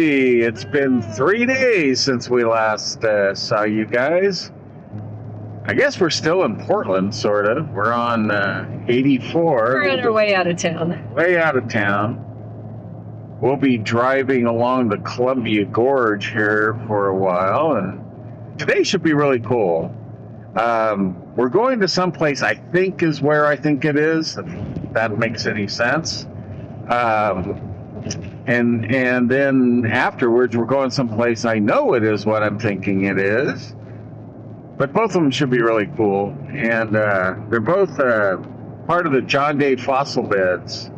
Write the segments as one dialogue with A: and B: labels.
A: see, it's been 3 days since we last saw you guys. I guess we're still in Portland, sort of. We're on 84.
B: We're on our way out of town.
A: Way out of town. We'll be driving along the Columbia Gorge here for a while, and today should be really cool. We're going to someplace I think is where I think it is, if that makes any sense. And then afterwards, we're going someplace I know it is what I'm thinking it is. But both of them should be really cool. And they're both part of the John Day Fossil Beds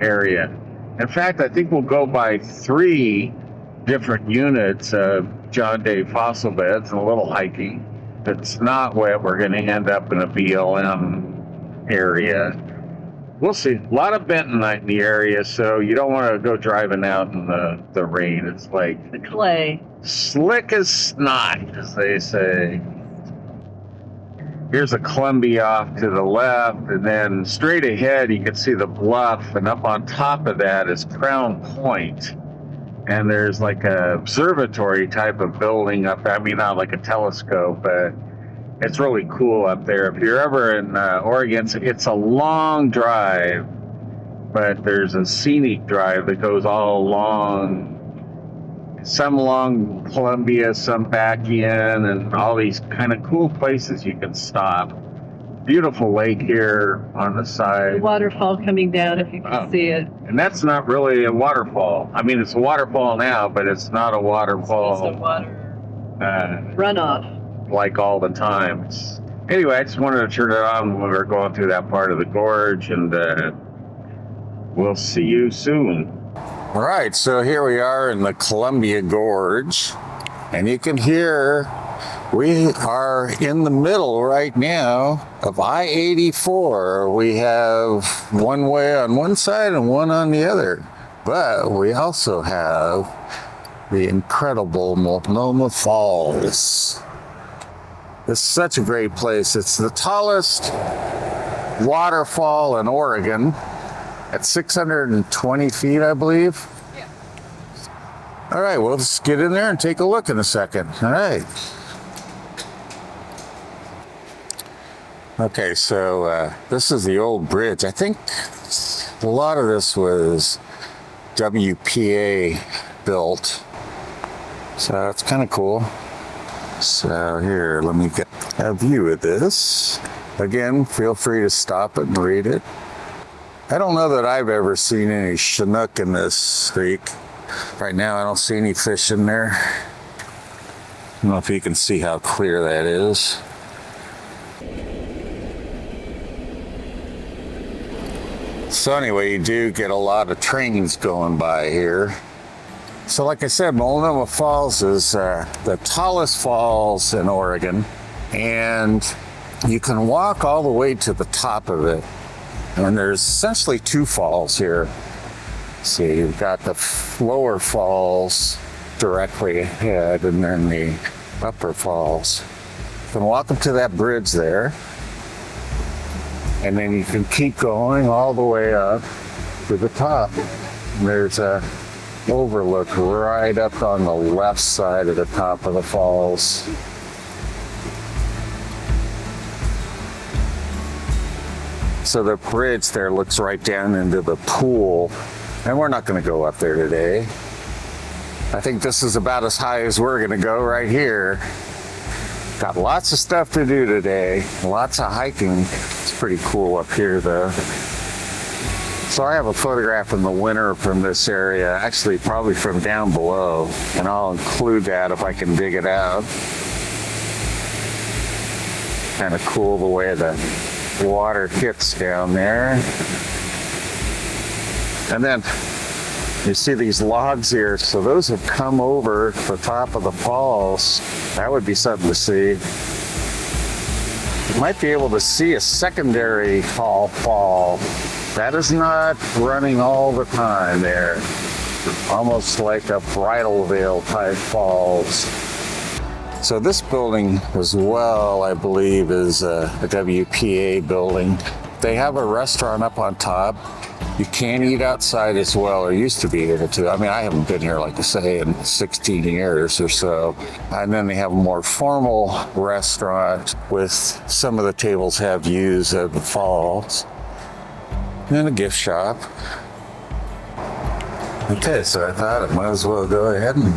A: area. In fact, I think we'll go by 3 different units of John Day Fossil Beds and a little hiking. It's not where we're going to end up in a BLM area. We'll see. A lot of bentonite in the area, so you don't want to go driving out in the rain. It's like
B: the clay.
A: Slick as snot, as they say. Here's a Columbia off to the left, and then straight ahead you can see the bluff, and up on top of that is Crown Point. And there's like a observatory type of building up there. I mean, not like a telescope, but it's really cool up there. If you're ever in Oregon, it's a long drive, but there's a scenic drive that goes all along, some along Columbia, some back in, and all these kind of cool places you can stop. Beautiful lake here on the side.
B: The waterfall coming down, if you can see it.
A: And that's not really a waterfall. I mean, it's a waterfall now, but it's not a waterfall.
B: It's just a water runoff.
A: Like all the time. Anyway, I just wanted to turn it on when we were going through that part of the gorge, and we'll see you soon. All right, so here we are in the Columbia Gorge, and you can hear we are in the middle right now of I-84. We have one way on one side and one on the other, but we also have the incredible Multnomah Falls. It's such a great place. It's the tallest waterfall in Oregon at 620 feet, I believe.
B: Yeah.
A: All right, well, let's get in there and take a look in a second. All right. Okay, so this is the old bridge. I think a lot of this was WPA built. So it's kind of cool. So here, let me get a view of this. Again, feel free to stop it and read it. I don't know that I've ever seen any Chinook in this creek. Right now, I don't see any fish in there. I don't know if you can see how clear that is. So anyway, you do get a lot of trains going by here. So like I said, Multnomah Falls is the tallest falls in Oregon, and you can walk all the way to the top of it. And there's essentially 2 falls here. See, you've got the lower falls directly ahead, and then the upper falls. You can walk up to that bridge there, and then you can keep going all the way up to the top. And there's a overlook right up on the left side of the top of the falls. So the bridge there looks right down into the pool, and we're not going to go up there today. I think this is about as high as we're going to go right here. Got lots of stuff to do today, lots of hiking. It's pretty cool up here though. So I have a photograph in the winter from this area, actually probably from down below, and I'll include that if I can dig it out. Kind of cool the way the water hits down there. And then you see these logs here, so those have come over the top of the falls. That would be something to see. You might be able to see a secondary fall. That is not running all the time there. Almost like a bridal veil type falls. So this building as well, I believe, is a WPA building. They have a restaurant up on top, You can eat outside as well, or used to be able to. I mean, I haven't been here, like I say, in 16 years or so. And then they have a more formal restaurant with some of the tables have views of the falls. And then a gift shop. Okay, so I thought I might as well go ahead and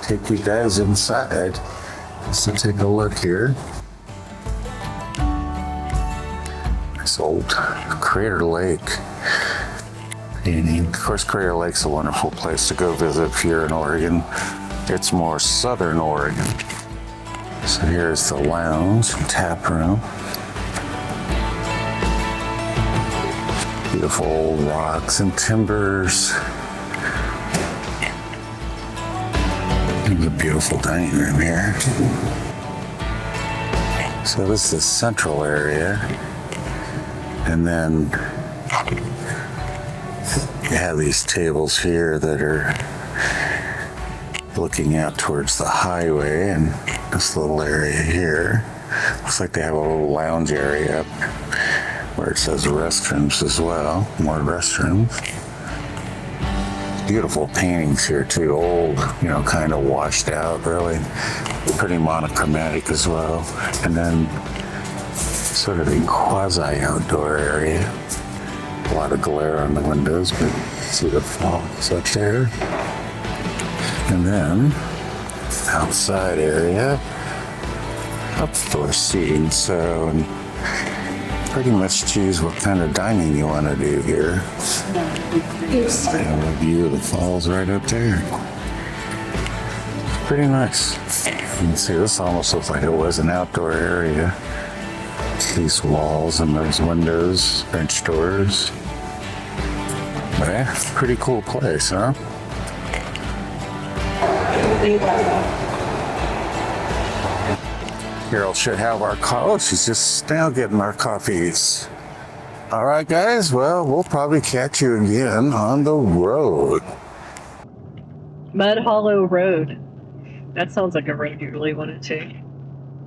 A: take you guys inside just to take a look here. This old Crater Lake painting. Of course, Crater Lake's a wonderful place to go visit if you're in Oregon. It's more southern Oregon. So here's the lounge and tap room. Beautiful old rocks and timbers. There's a beautiful dining room here. So this is the central area. And then you have these tables here that are looking out towards the highway, and this little area here looks like they have a little lounge area up where it says restrooms as well. More restrooms. Beautiful paintings here too. Old, kind of washed out, really. Pretty monochromatic as well. And then sort of a quasi-outdoor area. A lot of glare on the windows, but see the falls up there. And then outside area, upstore seating. So, and pretty much choose what kind of dining you want to do here. I have a view of the falls right up there. Pretty nice. You can see this almost looks like it was an outdoor area. These walls and those windows, French doors. But yeah, pretty cool place, huh? Carol should have our coffee. Oh, she's just now getting our coffees. All right, guys. Well, we'll probably catch you again on the road.
B: Mud Hollow Road. That sounds like a road you really want to take.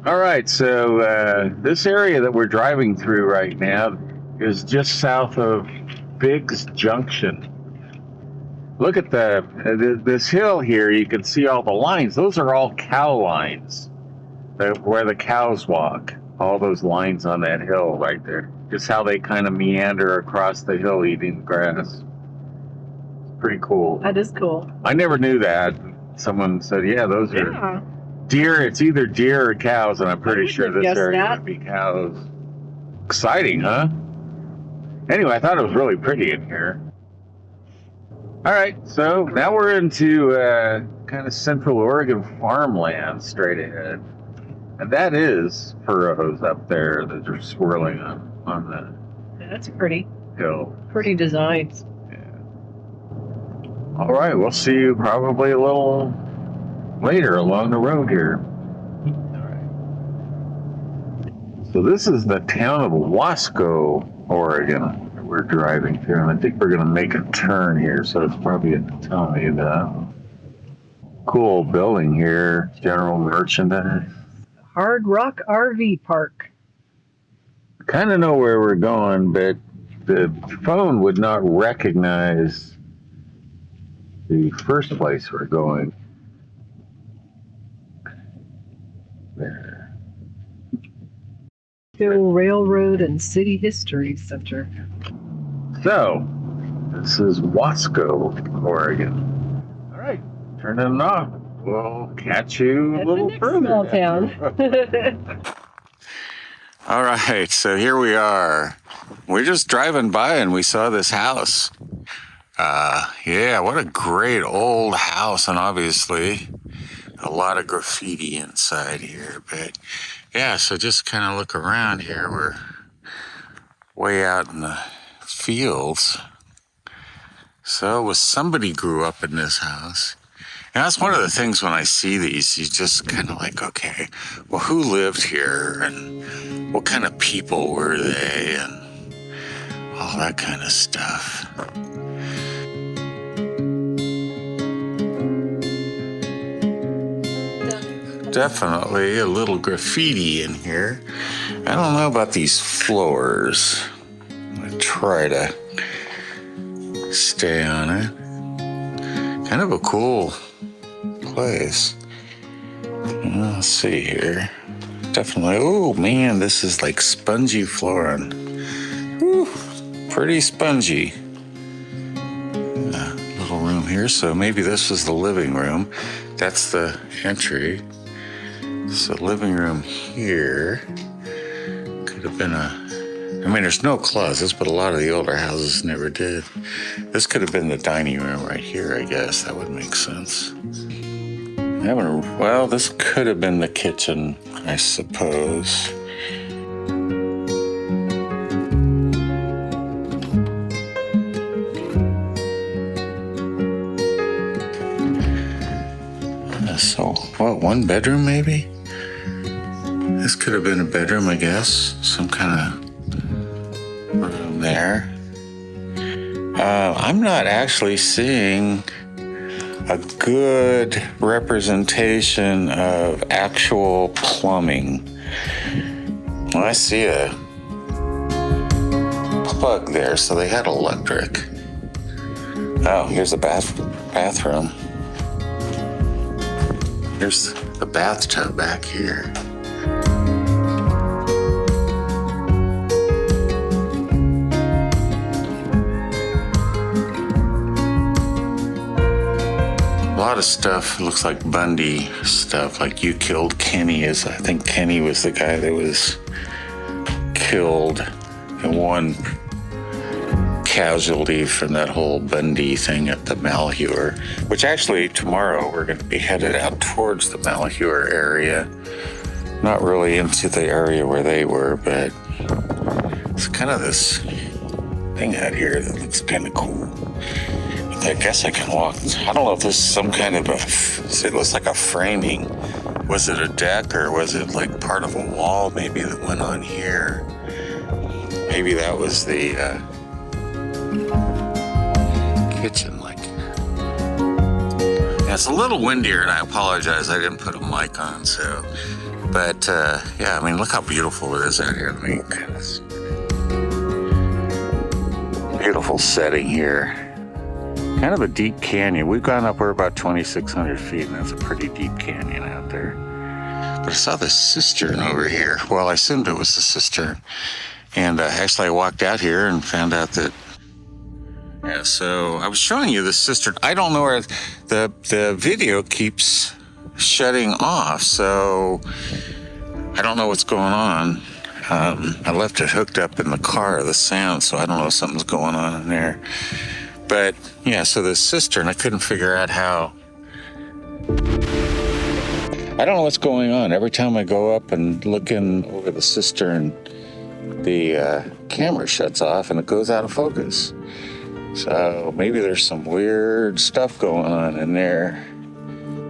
A: All right, so this area that we're driving through right now is just south of Biggs Junction. Look at this hill here. You can see all the lines. Those are all cow lines, where the cows walk. All those lines on that hill right there. Just how they kind of meander across the hill eating grass. Pretty cool.
B: That is cool.
A: I never knew that. Someone said, yeah, those are deer. It's either deer or cows, and I'm pretty sure this area would be cows. Exciting, huh? Anyway, I thought it was really pretty in here. All right, so now we're into kind of central Oregon farmland straight ahead. And that is furrows up there that are swirling on the
B: That's pretty.
A: hill.
B: Pretty designs.
A: Yeah. All right, we'll see you probably a little later along the road here. All right. So this is the town of Wasco, Oregon, that we're driving through. And I think we're going to make a turn here, so it's probably at the time. Cool building here, general merchandise.
B: Hard Rock RV Park.
A: Kind of know where we're going, but the phone would not recognize the first place we're going. There.
B: Hill Railroad and City History Center.
A: So, this is Wasco, Oregon. All right, turning it off. We'll catch you a little further.
B: Small town.
A: All right, so here we are. We're just driving by and we saw this house. Yeah, what a great old house, and obviously a lot of graffiti inside here. But yeah, so just kind of look around here. We're way out in the fields. So somebody grew up in this house. And that's one of the things when I see these, you just kind of like, okay, well, who lived here and what kind of people were they and all that kind of stuff. Definitely a little graffiti in here. I don't know about these floors. I'm gonna try to stay on it. Kind of a cool place. Let's see here. Definitely. Oh man, this is like spongy flooring. Whew, pretty spongy. Little room here, so maybe this is the living room. That's the entry. So living room here. Could have been I mean, there's no closets, but a lot of the older houses never did. This could have been the dining room right here, I guess. That would make sense. Well, this could have been the kitchen, I suppose. So, what, one bedroom maybe? This could have been a bedroom, I guess. Some kind of room there. I'm not actually seeing a good representation of actual plumbing. Well, I see a plug there, so they had electric. Oh, here's the bathroom. Here's the bathtub back here. A lot of stuff looks like Bundy stuff, like You Killed Kenny. I think Kenny was the guy that was killed and one casualty from that whole Bundy thing at the Malheur, which actually tomorrow we're going to be headed out towards the Malheur area. Not really into the area where they were, but it's kind of this thing out here that looks kind of cool. I guess I can walk. I don't know if this is some kind of it looks like a framing. Was it a deck or was it like part of a wall maybe that went on here? Maybe that was the kitchen. Yeah, it's a little windier, and I apologize. I didn't put a mic on, so. But yeah, I mean, look how beautiful it is out here. I mean, kind of beautiful setting here. Kind of a deep canyon. We've gone up, we're about 2,600 feet, and that's a pretty deep canyon out there. But I saw this cistern over here. Well, I assumed it was the cistern. And actually I walked out here and found out that, yeah, so I was showing you the cistern. I don't know where the video keeps shutting off, so I don't know what's going on. I left it hooked up in the car, the sound, so I don't know if something's going on in there. But yeah, so the cistern, I couldn't figure out how. I don't know what's going on. Every time I go up and look in over the cistern, the camera shuts off and it goes out of focus. So maybe there's some weird stuff going on in there.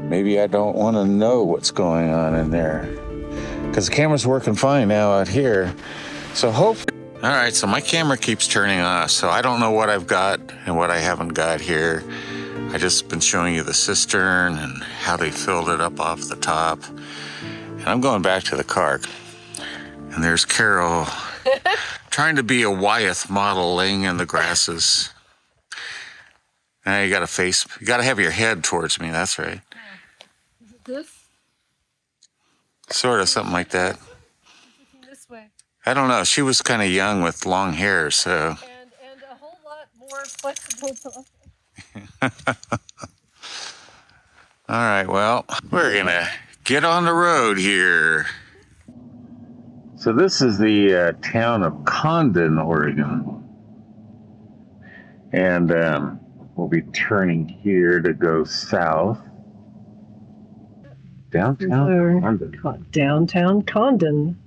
A: Maybe I don't want to know what's going on in there, because the camera's working fine now out here. So all right, so my camera keeps turning off, so I don't know what I've got and what I haven't got here. I just been showing you the cistern and how they filled it up off the top. And I'm going back to the car. And there's Carol trying to be a Wyeth model laying in the grasses. Now you got to have your head towards me, that's right.
B: Is it this?
A: Sort of, something like that.
B: This way.
A: I don't know. She was kind of young with long hair, so.
B: And a whole lot more flexible.
A: All right, well, we're going to get on the road here. So this is the town of Condon, Oregon. And we'll be turning here to go south. Downtown Condon.
B: Downtown Condon.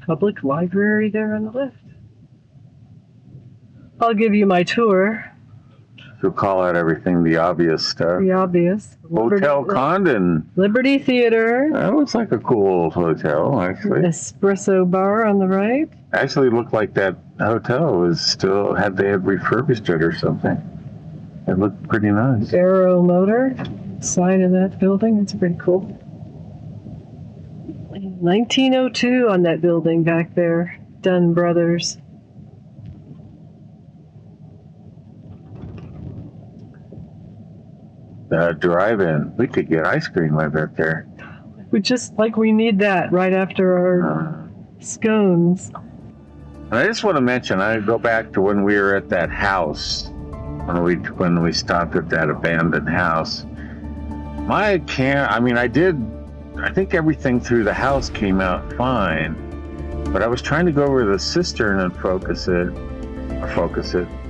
B: Public library there on the left. I'll give you my tour.
A: So call out everything, the obvious stuff.
B: The obvious.
A: Hotel Condon.
B: Liberty Theater.
A: That looks like a cool hotel, actually.
B: Espresso bar on the right.
A: Actually looked like that hotel was they had refurbished it or something. It looked pretty nice.
B: Aero Motor, side of that building. It's pretty cool. 1902 on that building back there. Dunn Brothers.
A: The drive-in. We could get ice cream right back there.
B: We need that right after our scones.
A: And I just want to mention, I go back to when we were at that house, when we stopped at that abandoned house. I think everything through the house came out fine, but I was trying to go over the cistern and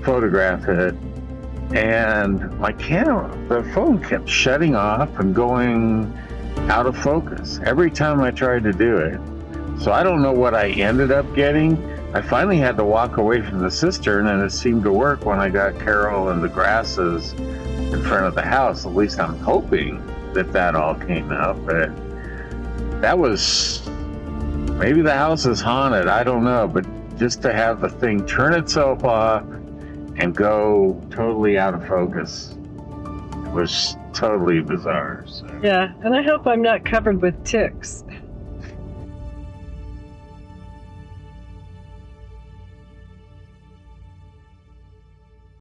A: photograph it, and the phone kept shutting off and going out of focus every time I tried to do it. So I don't know what I ended up getting. I finally had to walk away from the cistern, and it seemed to work when I got Carol and the grasses in front of the house. At least I'm hoping that all came out, but that was, maybe the house is haunted, I don't know, but just to have the thing turn itself off and go totally out of focus was totally bizarre. So.
B: Yeah, and I hope I'm not covered with ticks.